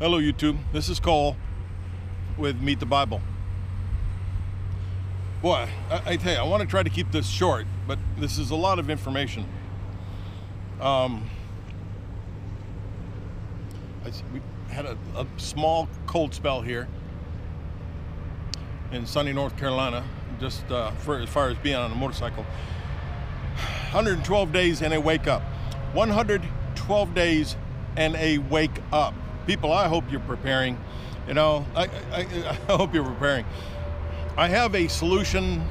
Hello YouTube, this is Cole with Meet the Bible. Boy, I tell you, I want to try to keep this short, but this is a lot of information. We had a small cold spell here in sunny North Carolina, just for as far as being on a motorcycle. 112 days and a wake up. 112 days and a wake up. People, I hope you're preparing. You know, I hope you're preparing. I have a solution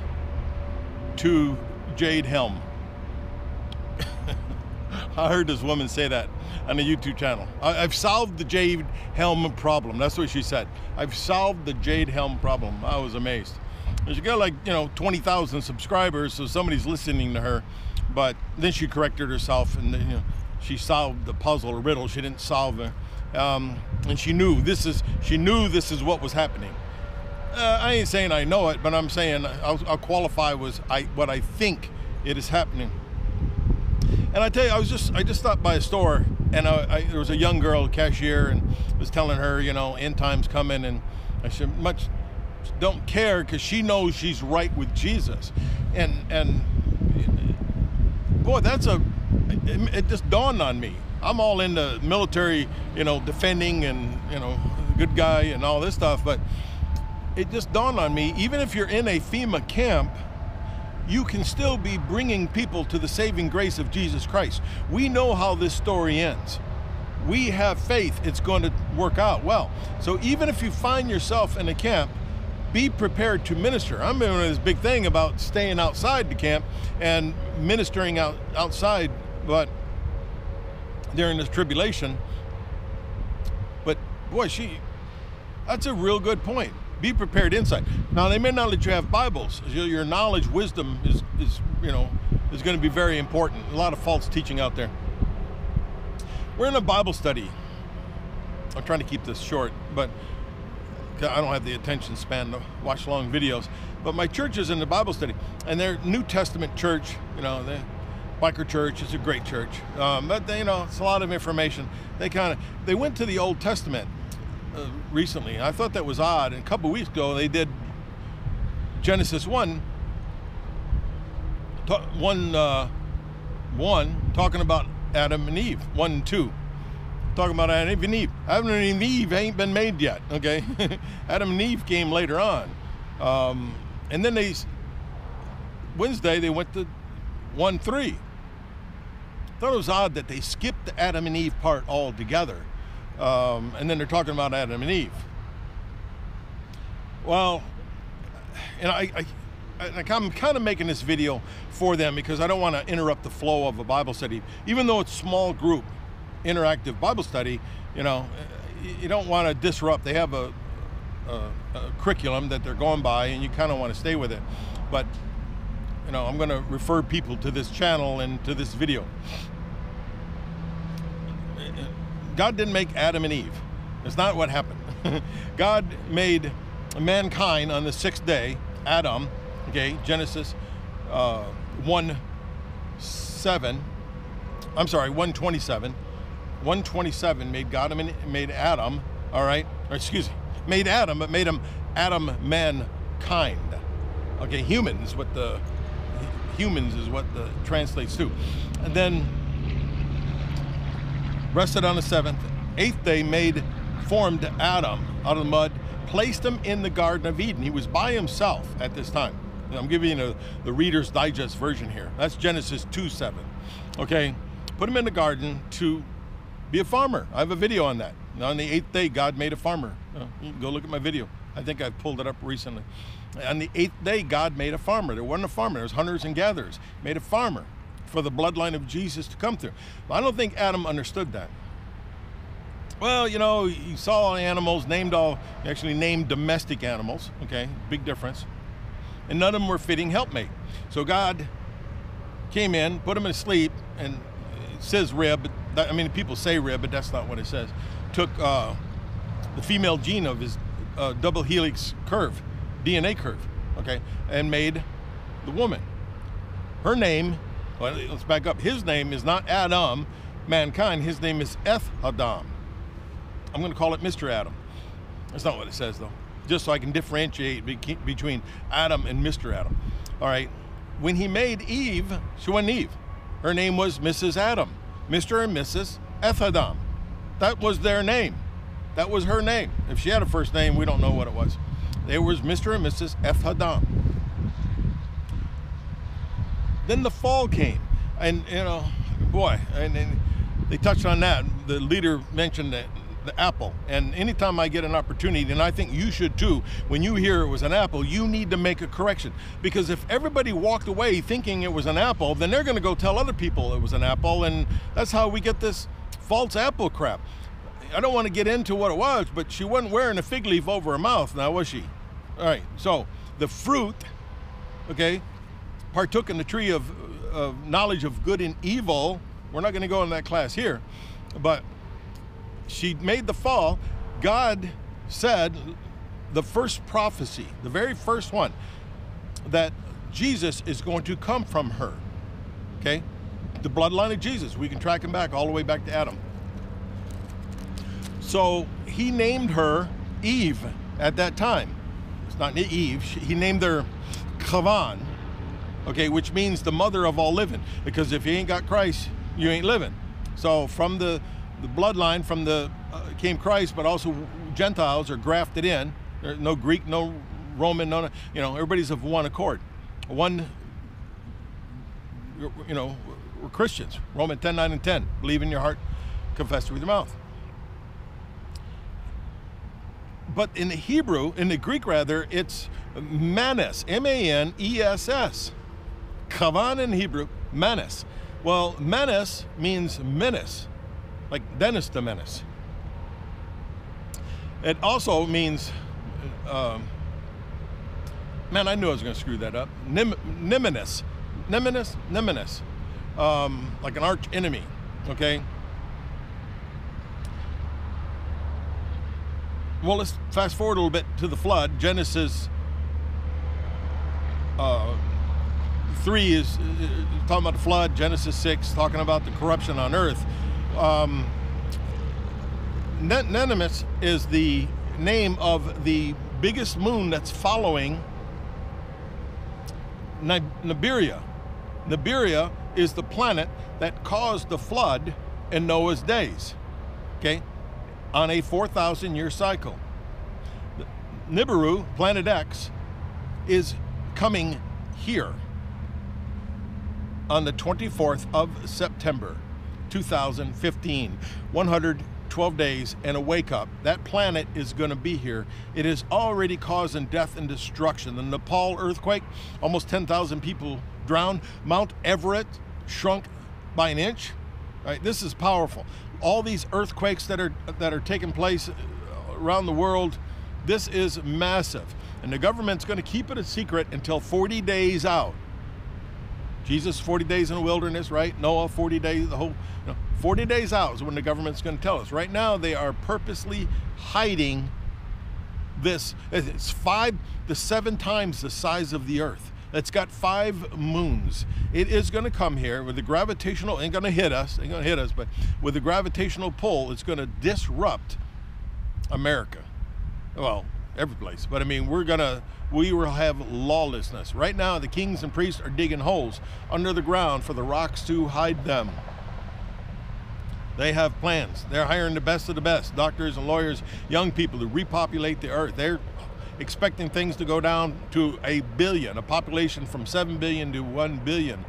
to Jade Helm. I heard this woman say that on a YouTube channel. I've solved the Jade Helm problem. That's what she said. I've solved the Jade Helm problem. I was amazed. She got like, 20,000 subscribers, so somebody's listening to her. But then she corrected herself, and she solved the puzzle or riddle. She didn't solve it, and she knew this is what was happening. I ain't saying I know it, but I'm saying I'll qualify what I think it is happening. And I tell you, I just stopped by a store, and there was a young girl cashier, and was telling her, end time's coming, and I said much don't care because she knows she's right with Jesus, and boy, it just dawned on me. I'm all into military, defending and good guy and all this stuff, but it just dawned on me, even if you're in a FEMA camp, you can still be bringing people to the saving grace of Jesus Christ. We know how this story ends. We have faith it's going to work out well. So even if you find yourself in a camp, be prepared to minister. I'm doing this big thing about staying outside the camp and ministering outside, but during this tribulation. But boy, that's a real good point. Be prepared inside. Now, they may not let you have Bibles. Your knowledge, wisdom is going to be very important. A lot of false teaching out there. We're in a Bible study. I'm trying to keep this short, but I don't have the attention span to watch long videos. But my church is in the Bible study, and they're New Testament church. The biker church is a great church, but it's a lot of information. They went to the Old Testament recently. I thought that was odd. And a couple weeks ago, they did Genesis 1, talking about Adam and Eve. 1 and 2, talking about Adam and Eve. Adam and Eve ain't been made yet. Okay, Adam and Eve came later on, and then Wednesday they went to 1:3. Thought it was odd that they skipped the Adam and Eve part altogether. And then they're talking about Adam and Eve. Well, and I'm kind of making this video for them because I don't want to interrupt the flow of a Bible study. Even though it's small group, interactive Bible study, you don't want to disrupt. They have a curriculum that they're going by, and you kind of want to stay with it. But, I'm going to refer people to this channel and to this video. God didn't make Adam and Eve. That's not what happened. God made mankind on the 6th day, Adam, okay, Genesis 1:7. I'm sorry, 1:27. 1:27 made Adam, all right, or excuse me, made Adam, but made him Adam mankind. Okay, humans is what the translates to. And then rested on the 7th. 8th day formed Adam out of the mud, placed him in the Garden of Eden. He was by himself at this time. I'm giving you the Reader's Digest version here. That's Genesis 2:7. Okay, put him in the garden to be a farmer. I have a video on that. On the 8th day, God made a farmer. You can go look at my video. I think I've pulled it up recently. On the 8th day, God made a farmer. There wasn't a farmer. There was hunters and gatherers. Made a farmer for the bloodline of Jesus to come through. But I don't think Adam understood that. Well, he saw animals, actually named domestic animals, okay, big difference. And none of them were fitting helpmate. So God came in, put him to sleep, and it says rib. People say rib, but that's not what it says. Took the female gene of his double helix curve, DNA curve, okay, and made the woman. Her name, well, let's back up. His name is not Adam, mankind. His name is Adam. I'm going to call it Mr. Adam. That's not what it says, though. Just so I can differentiate between Adam and Mr. Adam. All right. When he made Eve, she wasn't Eve. Her name was Mrs. Adam. Mr. and Mrs. Adam. That was their name. That was her name. If she had a first name, we don't know what it was. They was Mr. and Mrs. Adam. Then the fall came. And, you know, boy, and they touched on that. The leader mentioned that. The apple. And anytime I get an opportunity, and I think you should too, when you hear it was an apple, you need to make a correction. Because if everybody walked away thinking it was an apple, then they're going to go tell other people it was an apple, and that's how we get this false apple crap. I don't want to get into what it was, but she wasn't wearing a fig leaf over her mouth, now was she? All right, so the fruit, okay, partook in the tree of knowledge of good and evil. We're not going to go in that class here, but she made the fall. God said the first prophecy, the very first one, that Jesus is going to come from her. Okay? The bloodline of Jesus. We can track him back all the way back to Adam. So he named her Eve at that time. It's not Eve. He named her Kavan, okay, which means the mother of all living. Because if you ain't got Christ, you ain't living. So from the bloodline from the came Christ, but also Gentiles are grafted in. There's no Greek, no Roman, no, you know, everybody's of one accord. One, you know, we're Christians. Romans 10:9 and 10. Believe in your heart, confess with your mouth. But in the Hebrew, in the Greek rather, it's manes, M-A-N-E-S-S. Kavan in Hebrew, manes. Well, manes means menace. Like Dennis the Menace. It also means, man, I knew I was going to screw that up. Nemesis, like an arch enemy. Okay. Well, let's fast forward a little bit to the flood. Genesis 3 is talking about the flood. Genesis 6 talking about the corruption on earth. Nemesis is the name of the biggest moon that's following Nibiru. Nibiru is the planet that caused the flood in Noah's days, okay, on a 4,000-year cycle. Nibiru, planet X, is coming here on the 24th of September. 2015, 112 days and a wake up. That planet is going to be here. It is already causing death and destruction. The Nepal earthquake, almost 10,000 people drowned. Mount Everest shrunk by an inch. Right? This is powerful. All these earthquakes that are taking place around the world, this is massive. And the government's going to keep it a secret until 40 days out. Jesus, 40 days in the wilderness, right? Noah, 40 days, 40 days out is when the government's going to tell us. Right now, they are purposely hiding this. It's 5 to 7 times the size of the earth. It's got 5 moons. It is going to come here with the gravitational, ain't going to hit us, but with the gravitational pull, it's going to disrupt America. Well, every place. But I mean, we will have lawlessness. Right now, the kings and priests are digging holes under the ground for the rocks to hide them. They have plans. They're hiring the best of the best, doctors and lawyers, young people to repopulate the earth. They're expecting things to go down to 1 billion, a population from 7 billion to 1 billion.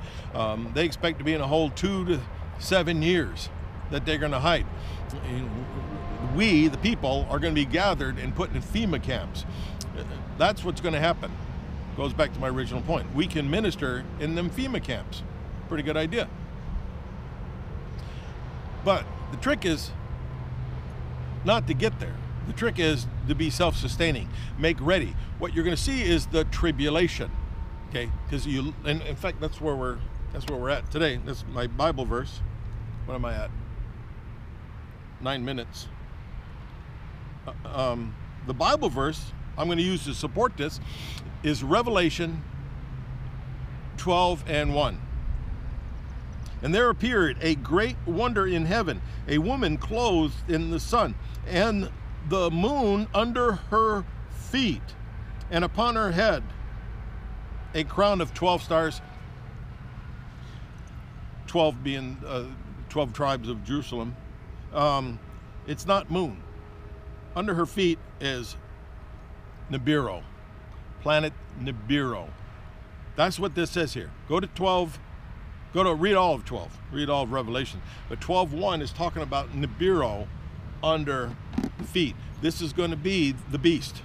They expect to be in a hole 2 to 7 years that they're going to hide. We, the people, are going to be gathered and put in FEMA camps. That's what's going to happen. Goes back to my original point. We can minister in them FEMA camps. Pretty good idea. But the trick is not to get there. The trick is to be self-sustaining. Make ready. What you're going to see is the tribulation. Okay? Because and in fact, that's where we're at today. That's my Bible verse. What am I at? 9 minutes. The Bible verse I'm going to use to support this is Revelation 12:1. And there appeared a great wonder in heaven, a woman clothed in the sun, and the moon under her feet, and upon her head a crown of 12 stars, 12 being 12 tribes of Jerusalem. It's not moon. Under her feet is Nibiru, planet Nibiru. That's what this says here. Go to 12, read all of 12, read all of Revelation. But 12:1 is talking about Nibiru under the feet. This is going to be the beast.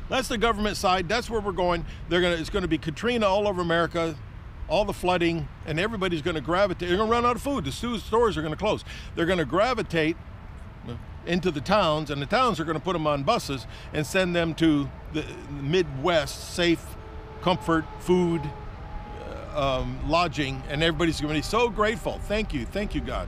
That's the government side. That's where we're going. It's going to be Katrina all over America, all the flooding, and everybody's going to gravitate. They're going to run out of food. The stores are going to close. They're going to gravitate into the towns, and the towns are going to put them on buses and send them to the Midwest, safe, comfort, food, lodging, and everybody's going to be so grateful. Thank you, God.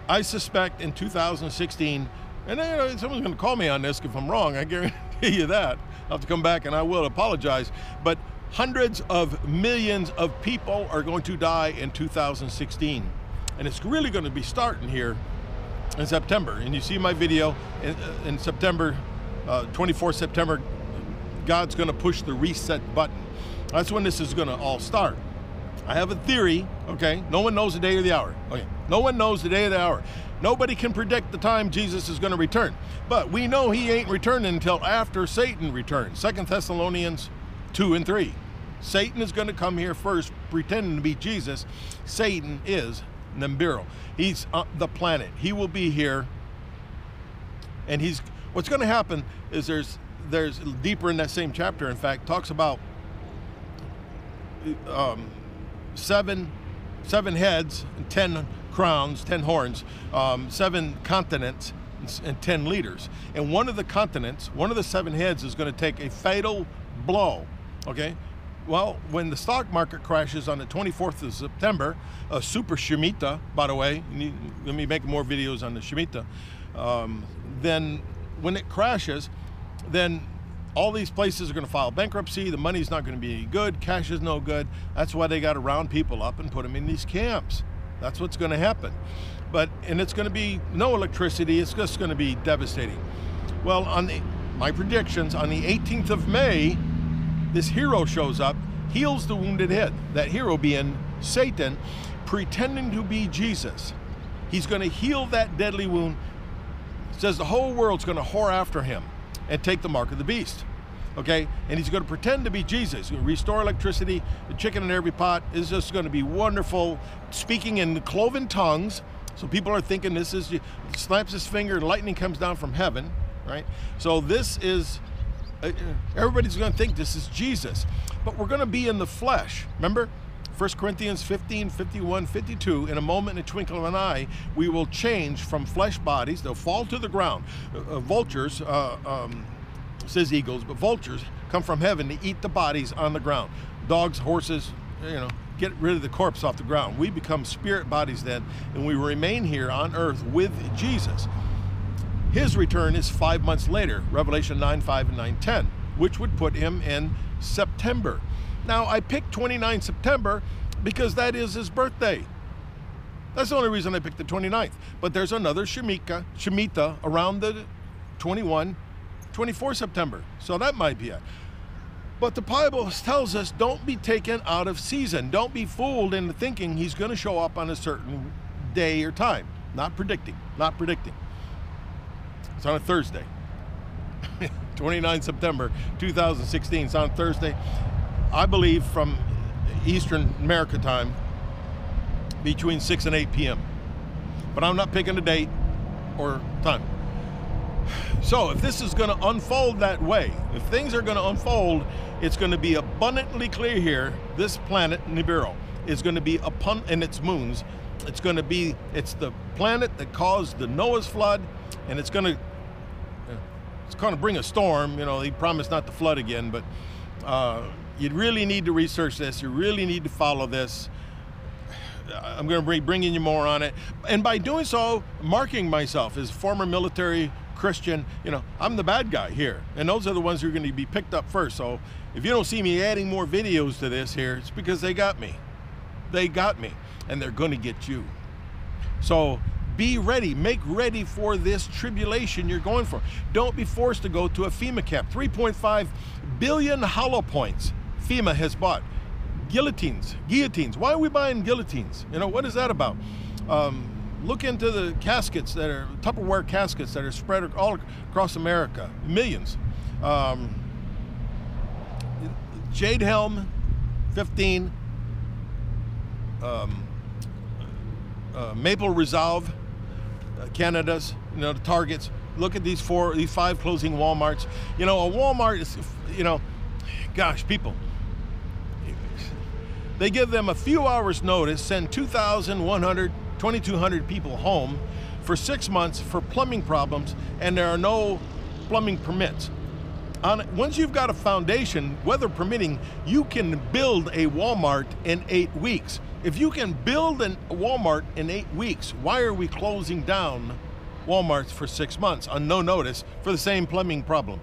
I suspect in 2016, and someone's going to call me on this if I'm wrong, I guarantee you that. I'll have to come back and I will apologize, but hundreds of millions of people are going to die in 2016, and it's really going to be starting here in September. And you see my video in September, 24 September, God's going to push the reset button. That's when this is going to all start. I have a theory, okay? No one knows the day or the hour. Okay, no one knows the day or the hour. Nobody can predict the time Jesus is going to return. But we know he ain't returning until after Satan returns. 2 Thessalonians 2 and 3. Satan is going to come here first, pretending to be Jesus. Satan is Nibiru. He's on the planet. He will be here. And what's going to happen is there's deeper in that same chapter, in fact, talks about seven heads, 10 crowns, 10 horns, 7 continents, and 10 leaders. And one of the continents, one of the 7 heads is going to take a fatal blow, okay? Well, when the stock market crashes on the 24th of September, a super SHMITA, by the way, let me make more videos on the SHMITA, then when it crashes, then all these places are going to file bankruptcy. The money's not going to be any good. Cash is no good. That's why they got to round people up and put them in these camps. That's what's going to happen. And it's going to be no electricity. It's just going to be devastating. Well, my predictions, on the 18th of May, this hero shows up, heals the wounded head. That hero being Satan, pretending to be Jesus. He's going to heal that deadly wound. It says the whole world's going to whore after him and take the mark of the beast, okay? And he's going to pretend to be Jesus. He's going to restore electricity. The chicken in every pot is just going to be wonderful. Speaking in cloven tongues, so people are thinking this is, snaps his finger, lightning comes down from heaven, right? So this is, everybody's going to think this is Jesus, but we're going to be in the flesh. Remember? 1 Corinthians 15, 51, 52, in a moment, in a twinkle of an eye, we will change from flesh bodies. They'll fall to the ground. Vultures, says eagles, but vultures come from heaven to eat the bodies on the ground. Dogs, horses, get rid of the corpse off the ground. We become spirit bodies then, and we remain here on earth with Jesus. His return is 5 months later, Revelation 9:5 and 9:10, which would put him in September. Now, I picked 29 September because that is his birthday. That's the only reason I picked the 29th. But there's another SHMITA around the 24 September. So that might be it. But the Bible tells us don't be taken out of season. Don't be fooled into thinking he's going to show up on a certain day or time. Not predicting. Not predicting. It's on a Thursday. 29 September 2016. It's on Thursday. I believe from Eastern America time, between 6 and 8 p.m. But I'm not picking a date or time. So if this is going to unfold that way, if things are going to unfold, it's going to be abundantly clear here. This planet, Nibiru, is going to be upon, and its moons, it's the planet that caused the Noah's flood, and it's going to bring a storm. He promised not to flood again, but you really need to research this. You really need to follow this. I'm going to be bringing you more on it. And by doing so, marking myself as former military Christian, I'm the bad guy here. And those are the ones who are going to be picked up first. So if you don't see me adding more videos to this here, it's because they got me. They got me, and they're going to get you. So be ready. Make ready for this tribulation you're going for. Don't be forced to go to a FEMA camp. 3.5 billion hollow points FEMA has bought. Guillotines. Why are we buying guillotines? You know, what is that about? Look into the caskets that are Tupperware caskets that are spread all across America. Millions. Jade Helm, 15. Maple Resolve, Canada's, you know, the Targets. Look at these 5 closing Walmarts. You know, a Walmart is, you know, gosh, people. They give them a few hours notice, send 2,200 people home for 6 months for plumbing problems, and there are no plumbing permits. Once you've got a foundation, weather permitting, you can build a Walmart in 8 weeks. If you can build a Walmart in 8 weeks, why are we closing down Walmarts for 6 months on no notice for the same plumbing problem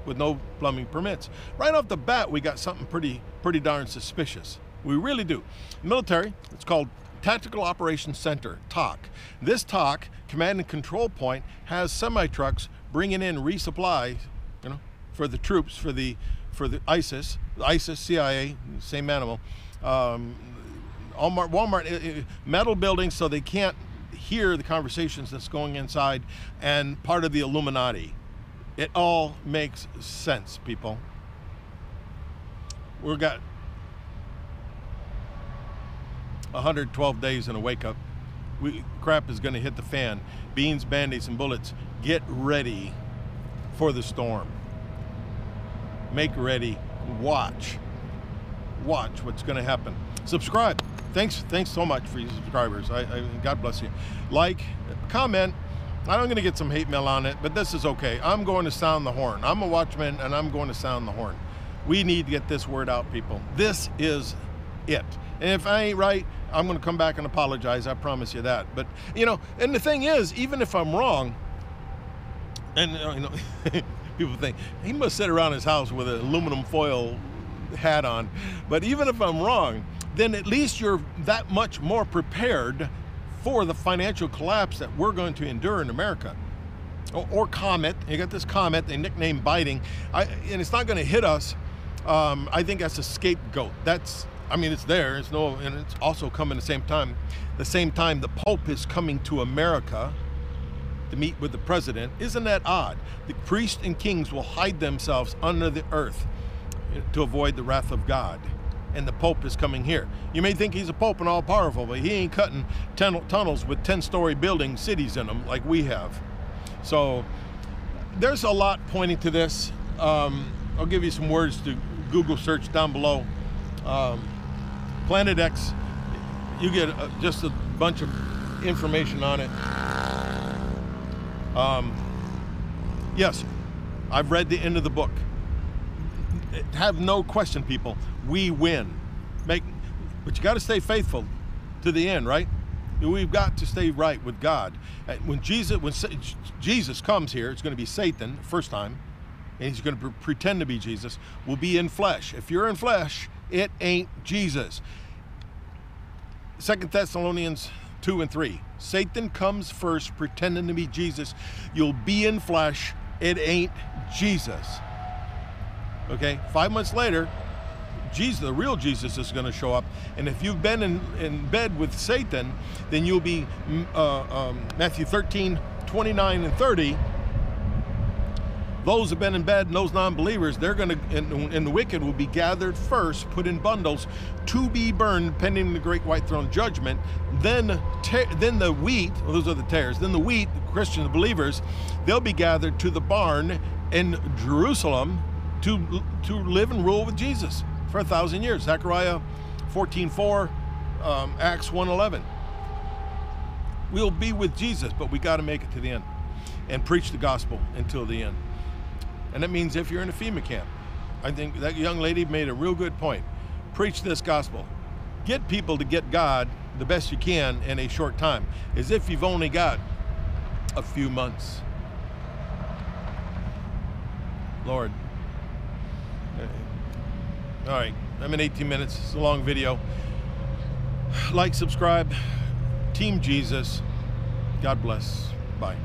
with no plumbing permits? Right off the bat, we got something pretty darn suspicious. We really do. Military, it's called Tactical Operations Center, TOC. This TOC, Command and Control Point, has semi-trucks bringing in resupply, you know, for the troops, for the ISIS, CIA, same animal. Walmart, metal buildings so they can't hear the conversations that's going inside, and part of the Illuminati. It all makes sense, people. We've got 112 days in a wake-up. Crap is going to hit the fan. Beans, Band-Aids, and bullets. Get ready for the storm. Make ready. Watch what's going to happen. Subscribe. Thanks so much for your subscribers. God bless you. Like, comment. I'm going to get some hate mail on it, but this is okay. I'm going to sound the horn. I'm a watchman, and I'm going to sound the horn. We need to get this word out, people. This is it. And if I ain't right, I'm going to come back and apologize. I promise you that. But, you know, and the thing is, even if I'm wrong, and, you know, people think, he must sit around his house with an aluminum foil hat on. But even if I'm wrong, then at least you're that much more prepared for the financial collapse that we're going to endure in America. Or comet. You got this comet, they nickname biting, and it's not going to hit us. I think that's a scapegoat. I mean, it's there. And it's also coming at the same time. The same time the Pope is coming to America to meet with the president. Isn't that odd? The priests and kings will hide themselves under the earth to avoid the wrath of God. And the Pope is coming here. You may think he's a Pope and all powerful, but he ain't cutting tunnels with 10-story building cities in them like we have. So there's a lot pointing to this. I'll give you some words to Google search down below. Planet X, you get just a bunch of information on it. Yes, I've read the end of the book. Have no question, people. We win. But you got to stay faithful to the end, right? We've got to stay right with God. When Jesus comes here, it's going to be Satan first time, and he's going to pretend to be Jesus. Will be in flesh. If you're in flesh, it ain't Jesus. 2 Thessalonians 2 and 3. Satan comes first, pretending to be Jesus. You'll be in flesh. It ain't Jesus. Okay, 5 months later, Jesus, the real Jesus, is going to show up. And if you've been in bed with Satan, then you'll be Matthew 13, 29 and 30. Those who have been in bed and those non-believers, they're going to, and the wicked will be gathered first, put in bundles to be burned pending the great white throne judgment. Then the wheat, well, those are the tares, then the wheat, the Christians, the believers, they'll be gathered to the barn in Jerusalem to live and rule with Jesus for 1,000 years. Zechariah 14:4, Acts 1:11. We'll be with Jesus, but we got to make it to the end and preach the gospel until the end. And that means if you're in a FEMA camp, I think that young lady made a real good point. Preach this gospel. Get people to get God the best you can in a short time, as if you've only got a few months. Lord. All right, I'm in 18 minutes. It's a long video. Like, subscribe. Team Jesus. God bless. Bye.